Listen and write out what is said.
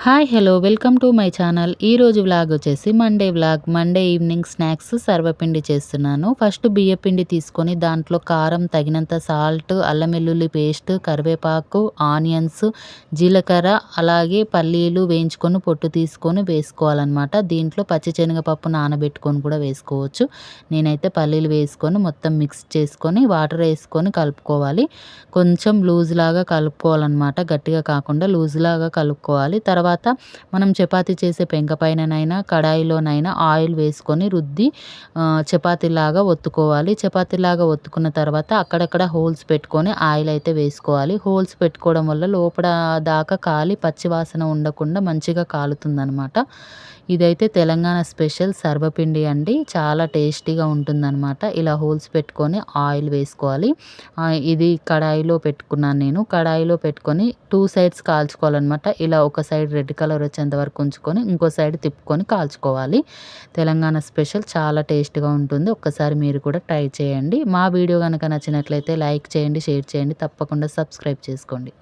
Hi hello welcome to my channel. ఈరోజు vlog వచ్చేసి Monday evening snacks సర్వపిండి చేస్తున్నాను. First బియ్యపిండి తీసుకొని దాంట్లో కారం తగినంత సాల్ట్, అల్లం వెల్లుల్లి పేస్ట్, కరివేపాకు, ఆనియన్స్, జీలకర్ర అలాగే పల్లీలు వేయించుకొని పొట్టు తీసుకొని వేసుకోవాలన్నమాట. దీంట్లో పచ్చిశనగపప్పు నానబెట్టుకొని కూడా వేసుకోవచ్చు. నేనైతే పల్లీలు వేసుకొని మొత్తం మిక్స్ చేసుకొని వాటర్ వేసుకొని కలుపుకోవాలి. కొంచెం లూజ్ లాగా కలుపుకోవాలన్నమాట. గట్టిగా కాకుండా లూజ్ లాగా కలుపుకోవాలి. తర్వాత మనం చపాతీ చేసే పెంక పైననైనా కడాయిలోనైనా ఆయిల్ వేసుకొని రుద్ది చపాతీలాగా ఒత్తుకోవాలి. చపాతీలాగా ఒత్తుకున్న తర్వాత అక్కడక్కడ హోల్స్ పెట్టుకొని ఆయిల్ అయితే వేసుకోవాలి. హోల్స్ పెట్టుకోవడం వల్ల లోపల దాకా కాలి పచ్చి వాసన ఉండకుండా మంచిగా కాలుతుందనమాట. ఇదైతే తెలంగాణ స్పెషల్ సర్వపిండి అండి. చాలా టేస్టీగా ఉంటుందన్నమాట. ఇలా హోల్స్ పెట్టుకొని ఆయిల్ వేసుకోవాలి. ఇది కడాయిలో పెట్టుకున్నాను నేను. కడాయిలో పెట్టుకొని 2 సైడ్స్ కాల్చుకోవాలన్నమాట. ఇలా ఒక సైడ్ రెడ్ కలర్ వచ్చేంత వరకు ఉంచుకొని ఇంకో సైడ్ తిప్పుకొని కాల్చుకోవాలి. తెలంగాణ స్పెషల్ చాలా టేస్ట్‌గా ఉంటుంది. ఒక్కసారి మీరు కూడా ట్రై చేయండి. మా వీడియో గనక నచ్చినట్లయితే లైక్ చేయండి, షేర్ చేయండి. తప్పకుండా సబ్స్క్రైబ్ చేసుకోండి.